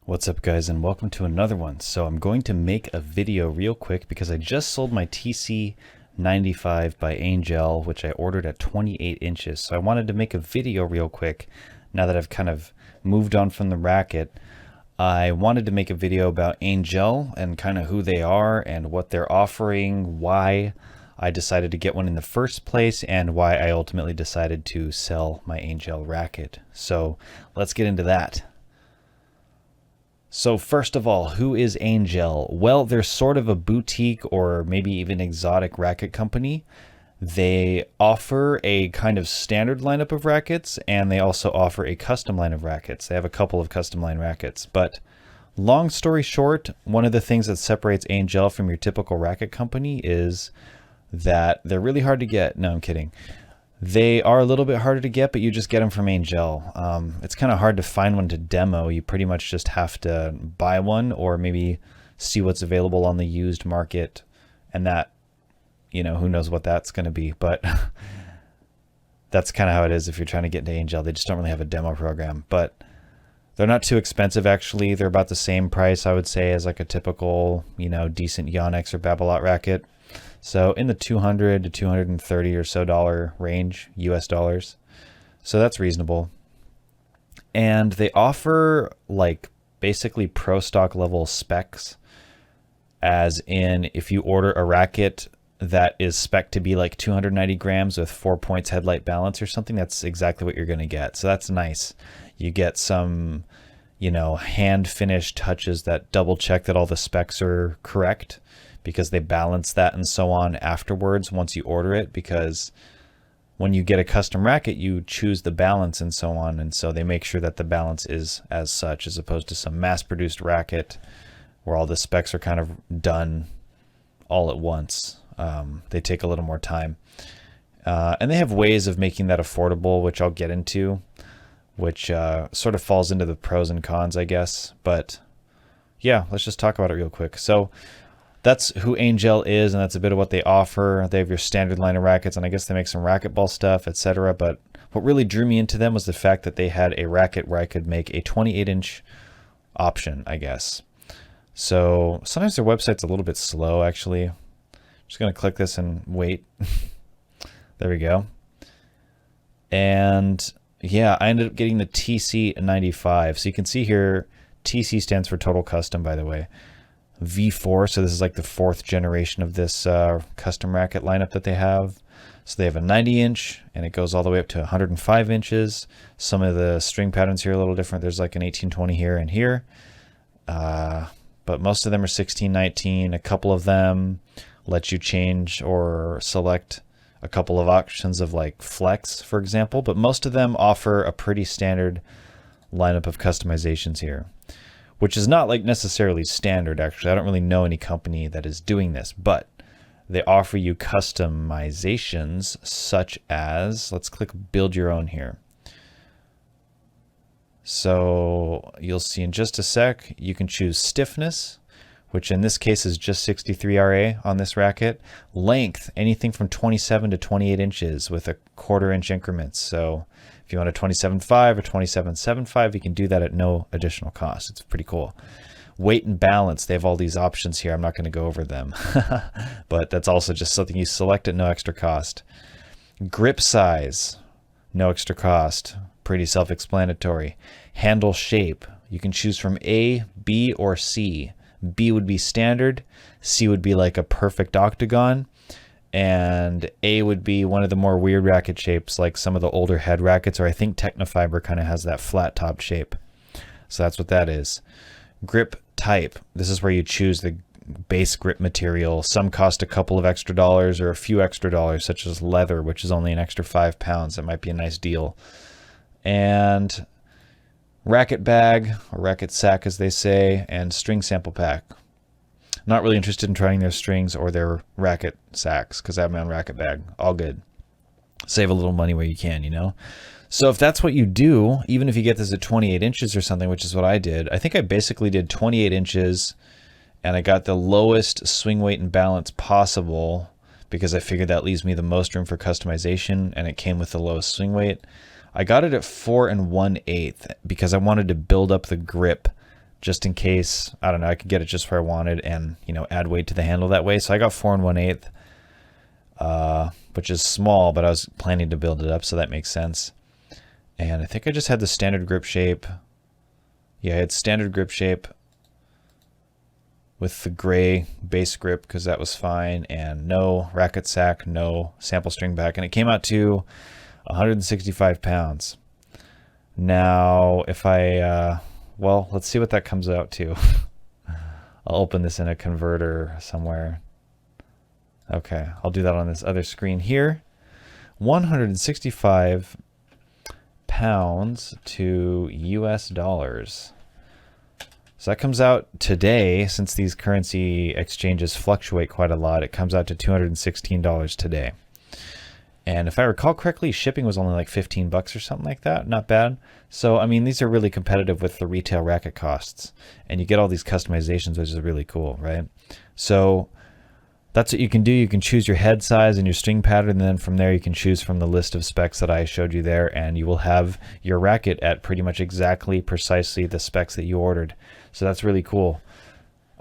What's up guys, and welcome to another one. So I'm going to make a video real quick because I just sold my TC95 by Angel, which I ordered at 28 inches. So I wanted to make a video real quick now that I've kind of moved on from the racket. I wanted to make a video about Angel and kind of who they are and what they're offering, why I decided to get one in the first place, and why I ultimately decided to sell my Angel racket. So let's get into that. So first of all, who is Angel? Well, they're sort of a boutique or maybe even exotic racket company. They offer a kind of standard lineup of rackets, and they also offer a custom line of rackets. They have a couple of custom line rackets. But long story short, one of the things that separates Angel from your typical racket company is that they're really hard to get. No, I'm kidding. They are a little bit harder to get, but you just get them from Angel. It's kind of hard to find one to demo. You pretty much just have to buy one or maybe see what's available on the used market. And that, you know, who knows what that's going to be. But that's kind of how it is if you're trying to get into Angel. They just don't really have a demo program. But they're not too expensive, actually. They're about the same price, I would say, as like a typical, you know, decent Yonex or Babolat racket. So in the $200 to $230 or so range, US dollars. So that's reasonable. And they offer like basically pro stock level specs, as in if you order a racket that is spec to be like 290 grams with 4 points headlight balance or something, that's exactly what you're going to get. So that's nice. You get some, you know, hand finished touches that double check that all the specs are correct, because they balance that and so on afterwards once you order it, because when you get a custom racket you choose the balance and so on, and so they make sure that the balance is as such, as opposed to some mass-produced racket where all the specs are kind of done all at once. They take a little more time, and they have ways of making that affordable, which I'll get into, which sort of falls into the pros and cons, I guess. But yeah, let's just talk about it real quick. So that's who Angel is, and that's a bit of what they offer. They have your standard line of rackets, and I guess they make some racquetball stuff, etc. But what really drew me into them was the fact that they had a racket where I could make a 28-inch option, I guess. So sometimes their website's a little bit slow, actually. I'm just going to click this and wait. There we go. And yeah, I ended up getting the TC95. So you can see here, TC stands for Total Custom, by the way. V4, so this is like the 4th generation of this custom racket lineup that they have. So they have a 90-inch, and it goes all the way up to 105 inches. Some of the string patterns here are a little different. There's like an 1820 here and here, but most of them are 1619. A couple of them let you change or select a couple of options of like flex, for example, but most of them offer a pretty standard lineup of customizations here, which is not like necessarily standard, actually. I don't really know any company that is doing this, but they offer you customizations such as, let's click build your own here. So you'll see in just a sec, you can choose stiffness, which in this case is just 63 RA on this racket. Length, anything from 27 to 28 inches with a 1/4 inch increments. So if you want a 27.5 or 27.75, you can do that at no additional cost. It's pretty cool. Weight and balance, they have all these options here. I'm not going to go over them, but that's also just something you select at no extra cost. Grip size, no extra cost. Pretty self-explanatory. Handle shape, you can choose from A, B, or C. B would be standard, C would be like a perfect octagon, and A would be one of the more weird racket shapes, like some of the older head rackets, or I think Technofiber kind of has that flat top shape. So that's what that is. Grip type, this is where you choose the base grip material. Some cost a couple of extra dollars or a few extra dollars, such as leather, which is only an extra 5 pounds. That might be a nice deal. And racket bag, or racket sack as they say, and string sample pack. Not really interested in trying their strings or their racket sacks because I have my own racket bag. All good. Save a little money where you can, you know? So if that's what you do, even if you get this at 28 inches or something, which is what I did, I think I basically did 28 inches and I got the lowest swing weight and balance possible because I figured that leaves me the most room for customization, and it came with the lowest swing weight. I got it at 4 1/8 because I wanted to build up the grip just in case, I don't know, I could get it just where I wanted and, you know, add weight to the handle that way. So I got 4 1/8, which is small, but I was planning to build it up, so that makes sense. And I think I just had the standard grip shape. Yeah, I had standard grip shape with the gray base grip because that was fine, and no racket sack, no sample string back, and it came out to 165 pounds. Now, if I, well, let's see what that comes out to. I'll open this in a converter somewhere. Okay, I'll do that on this other screen here. 165 pounds to US dollars. So that comes out today, since these currency exchanges fluctuate quite a lot, it comes out to $216 today. And if I recall correctly, shipping was only like 15 bucks or something like that. Not bad. So, I mean, these are really competitive with the retail racket costs. And you get all these customizations, which is really cool, right? So that's what you can do. You can choose your head size and your string pattern, and then from there you can choose from the list of specs that I showed you there, and you will have your racket at pretty much exactly, precisely the specs that you ordered. So that's really cool.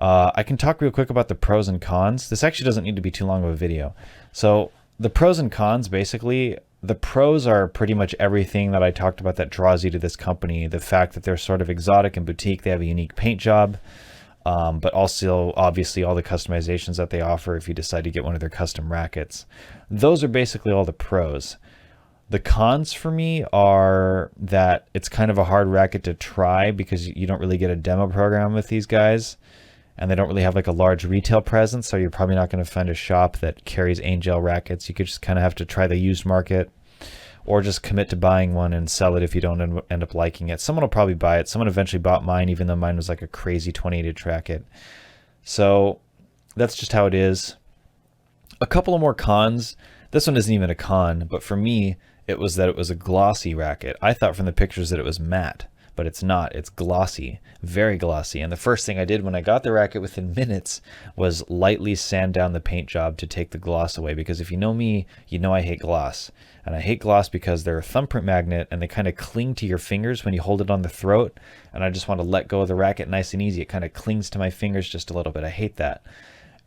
I can talk real quick about the pros and cons. This actually doesn't need to be too long of a video. So the pros and cons, basically, the pros are pretty much everything that I talked about that draws you to this company. The fact that they're sort of exotic and boutique, they have a unique paint job. But also, obviously, all the customizations that they offer if you decide to get one of their custom rackets. Those are basically all the pros. The cons for me are that it's kind of a hard racket to try because you don't really get a demo program with these guys, and they don't really have like a large retail presence, so you're probably not going to find a shop that carries Angel rackets. You could just kind of have to try the used market, or just commit to buying one and sell it if you don't end up liking it. Someone will probably buy it. Someone eventually bought mine, even though mine was like a crazy 28-inch racket. So that's just how it is. A couple of more cons. This one isn't even a con, but for me, it was that it was a glossy racket. I thought from the pictures that it was matte, but it's not. It's glossy, very glossy. And the first thing I did when I got the racket within minutes was lightly sand down the paint job to take the gloss away, because if you know me, you know I hate gloss. And I hate gloss because they're a thumbprint magnet and they kind of cling to your fingers when you hold it on the throat. And I just want to let go of the racket nice and easy. It kind of clings to my fingers just a little bit. I hate that.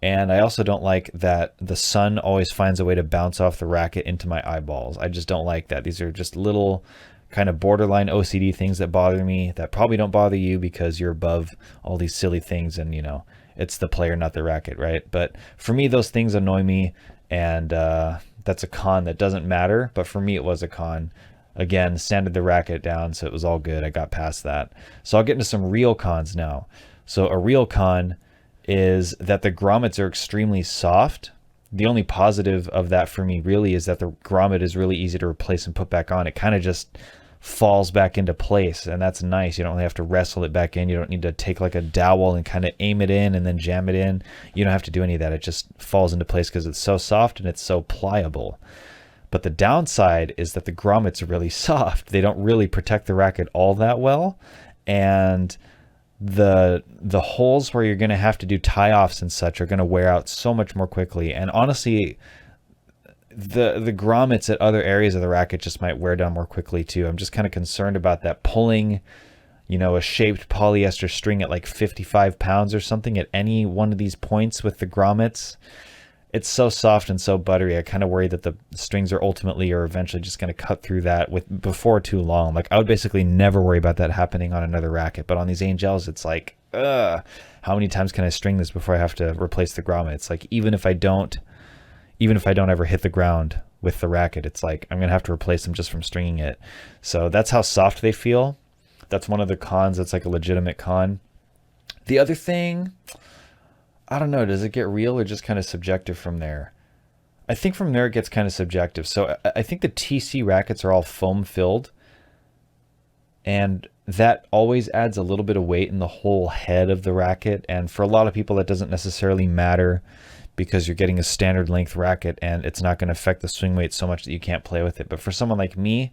And I also don't like that the sun always finds a way to bounce off the racket into my eyeballs. I just don't like that. These are just little kind of borderline OCD things that bother me that probably don't bother you because you're above all these silly things, and you know, it's the player, not the racket, right? But for me, those things annoy me, and that's a con that doesn't matter, but for me it was a con. Again, sanded the racket down, so it was all good. I got past that. So I'll get into some real cons now. So a real con is that the grommets are extremely soft. The only positive of that for me really is that the grommet is really easy to replace and put back on. It kind of just falls back into place, and that's nice. You don't really have to wrestle it back in. You don't need to take like a dowel and kind of aim it in and then jam it in. You don't have to do any of that. It just falls into place because it's so soft and it's so pliable. But the downside is that the grommets are really soft. They don't really protect the racket all that well, and the holes where you're going to have to do tie-offs and such are going to wear out so much more quickly. And honestly, the grommets at other areas of the racket just might wear down more quickly too. I'm just kind of concerned about that. Pulling, you know, a shaped polyester string at like 55 pounds or something at any one of these points with the grommets, it's so soft and so buttery. I kind of worry that the strings are ultimately or eventually just going to cut through that before too long. Like I would basically never worry about that happening on another racket, but on these Angels, it's like, how many times can I string this before I have to replace the grommet? It's like, even if I don't ever hit the ground with the racket, it's like I'm gonna have to replace them just from stringing it. So that's how soft they feel. That's one of the cons. That's like a legitimate con. The other thing, I don't know, does it get real or just kind of subjective from there? I think from there it gets kind of subjective. So I think the TC rackets are all foam filled, and that always adds a little bit of weight in the whole head of the racket. And for a lot of people, that doesn't necessarily matter because you're getting a standard length racket and it's not going to affect the swing weight so much that you can't play with it. But for someone like me,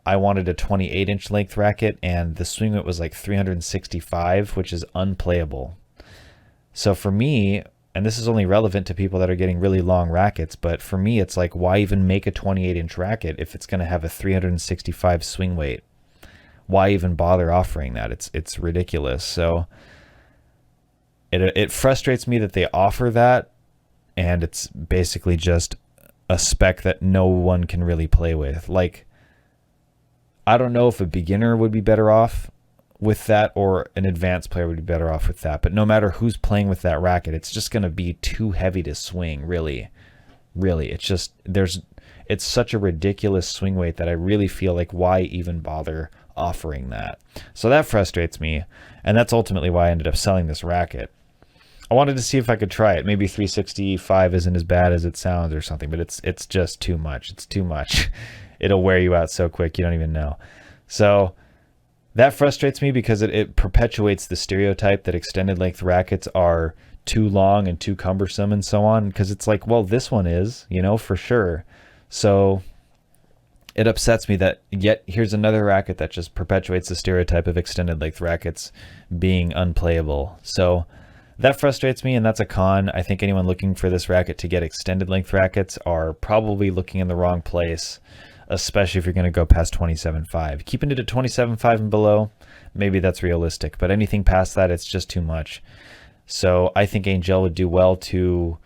I wanted a 28-inch length racket, and the swing weight was like 365, which is unplayable. So for me, and this is only relevant to people that are getting really long rackets, but for me, it's like, why even make a 28-inch racket if it's going to have a 365 swing weight? why even bother offering that? It's ridiculous. So it frustrates me that they offer that, and it's basically just a spec that no one can really play with. Like, I don't know if a beginner would be better off with that or an advanced player would be better off with that. But no matter who's playing with that racket, it's just going to be too heavy to swing, really. Really, it's such a ridiculous swing weight that I really feel like why even bother offering that? So that frustrates me, and that's ultimately why I ended up selling this racket. I wanted to see if I could try it. Maybe 365 isn't as bad as it sounds or something, but it's just too much. It's too much. It'll wear you out so quick you don't even know. So that frustrates me because it perpetuates the stereotype that extended length rackets are too long and too cumbersome and so on, because it's like, well, this one is, for sure. So it upsets me that yet here's another racket that just perpetuates the stereotype of extended length rackets being unplayable. So that frustrates me, and that's a con. I think anyone looking for this racket to get extended length rackets are probably looking in the wrong place, especially if you're going to go past 27.5. Keeping it at 27.5 and below, maybe that's realistic, but anything past that, it's just too much. So I think Angel would do well to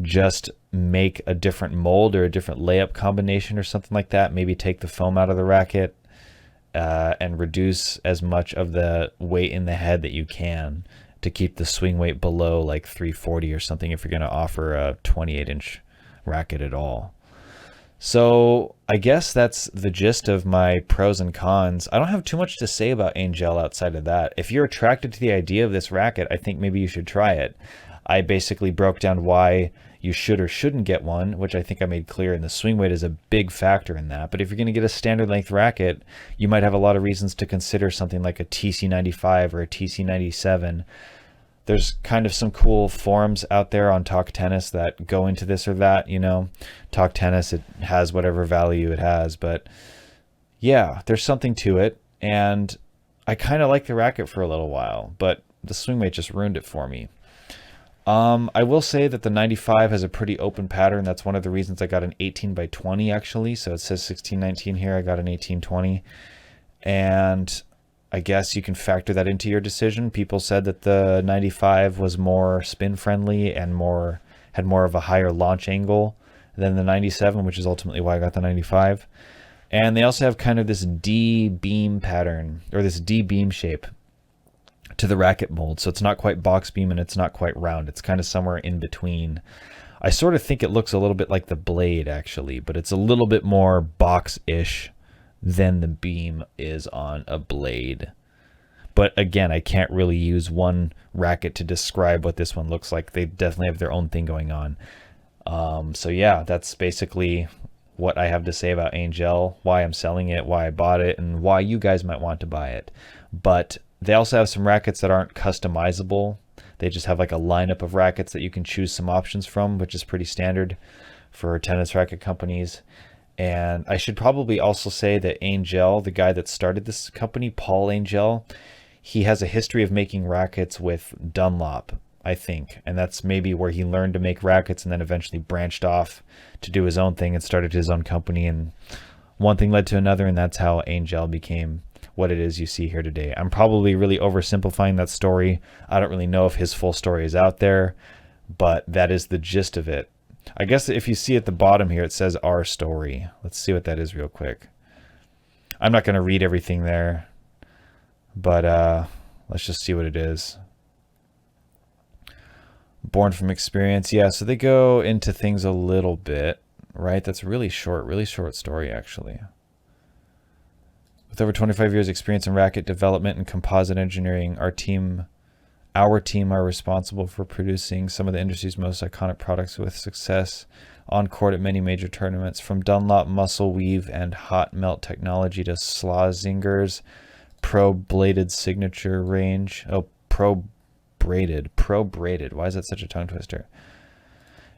just make a different mold or a different layup combination or something like that. Maybe take the foam out of the racket and reduce as much of the weight in the head that you can to keep the swing weight below like 340 or something if you're going to offer a 28-inch racket at all. So I guess that's the gist of my pros and cons. I don't have too much to say about Angel outside of that. If you're attracted to the idea of this racket, I think maybe you should try it. I basically broke down why you should or shouldn't get one, which I think I made clear, and the swing weight is a big factor in that. But if you're going to get a standard length racket, you might have a lot of reasons to consider something like a TC95 or a TC97. There's kind of some cool forums out there on Talk Tennis that go into this or that, Talk Tennis, it has whatever value it has, but yeah, there's something to it. And I kind of like the racket for a little while, but the swing weight just ruined it for me. I will say that the 95 has a pretty open pattern. That's one of the reasons I got an 18x20 actually. So it says 1619 here. I got an 1820, and I guess you can factor that into your decision. People said that the 95 was more spin friendly and had more of a higher launch angle than the 97, which is ultimately why I got the 95. And they also have kind of this D beam pattern, or this D beam shape to the racket mold. So it's not quite box beam and it's not quite round. It's kind of somewhere in between. I sort of think it looks a little bit like the blade actually, but it's a little bit more box-ish than the beam is on a blade. But again, I can't really use one racket to describe what this one looks like. They definitely have their own thing going on. So yeah, that's basically what I have to say about Angel, why I'm selling it, why I bought it, and why you guys might want to buy it. But they also have some rackets that aren't customizable. They just have like a lineup of rackets that you can choose some options from, which is pretty standard for tennis racket companies. And I should probably also say that Angel, the guy that started this company, Paul Angell, he has a history of making rackets with Dunlop, I think. And that's maybe where he learned to make rackets and then eventually branched off to do his own thing and started his own company. And one thing led to another, and that's how Angel became what it is you see here today. I'm probably really oversimplifying that story. I don't really know if his full story is out there, but that is the gist of it. I guess if you see at the bottom here, it says our story. Let's see what that is real quick. I'm not going to read everything there, but let's just see what it is. Born from experience. Yeah, so they go into things a little bit, right? That's really short story, actually. With over 25 years experience in racket development and composite engineering, our team are responsible for producing some of the industry's most iconic products with success on court at many major tournaments, from Dunlop muscle weave and hot melt technology to Schlessinger's pro bladed signature range. Oh, pro braided. Why is that such a tongue twister?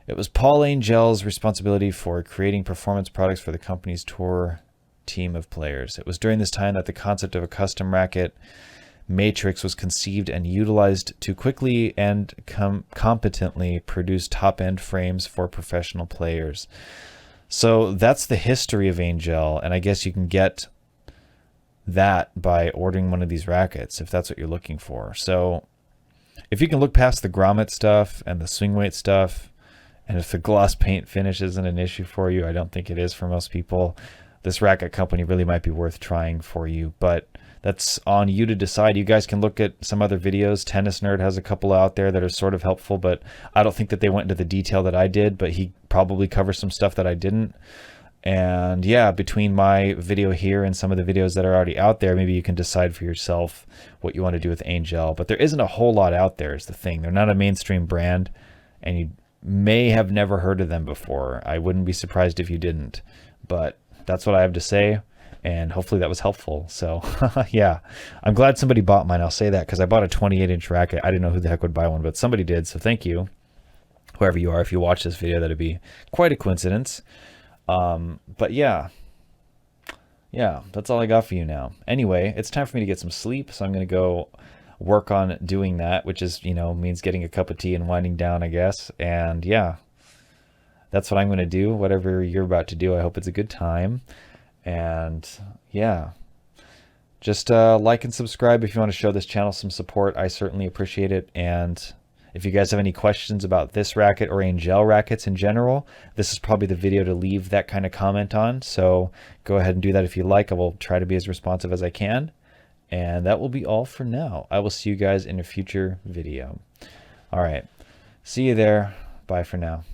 It was Paul Angell's responsibility for creating performance products for the company's tour team of players. It was during this time that the concept of a custom racket matrix was conceived and utilized to quickly and competently produce top-end frames for professional players. So that's the history of Angel, and I guess you can get that by ordering one of these rackets if that's what you're looking for. So if you can look past the grommet stuff and the swing weight stuff, and if the gloss paint finish isn't an issue for you, I don't think it is for most people, this racket company really might be worth trying for you. But that's on you to decide. You guys can look at some other videos. Tennis Nerd has a couple out there that are sort of helpful, but I don't think that they went into the detail that I did, but he probably covers some stuff that I didn't. And yeah, between my video here and some of the videos that are already out there, maybe you can decide for yourself what you want to do with Angel. But there isn't a whole lot out there is the thing. They're not a mainstream brand, and you may have never heard of them before. I wouldn't be surprised if you didn't. But that's what I have to say, and hopefully that was helpful. So yeah, I'm glad somebody bought mine. I'll say that because I bought a 28-inch racket. I didn't know who the heck would buy one, but somebody did. So thank you, whoever you are. If you watch this video, that'd be quite a coincidence. But yeah, that's all I got for you now. Anyway, it's time for me to get some sleep, so I'm going to go work on doing that, which is, means getting a cup of tea and winding down, I guess. And yeah, that's what I'm going to do. Whatever you're about to do, I hope it's a good time. And yeah, just like and subscribe if you want to show this channel some support. I certainly appreciate it. And if you guys have any questions about this racket or Angel rackets in general, this is probably the video to leave that kind of comment on. So go ahead and do that if you like. I will try to be as responsive as I can. And that will be all for now. I will see you guys in a future video. All right. See you there. Bye for now.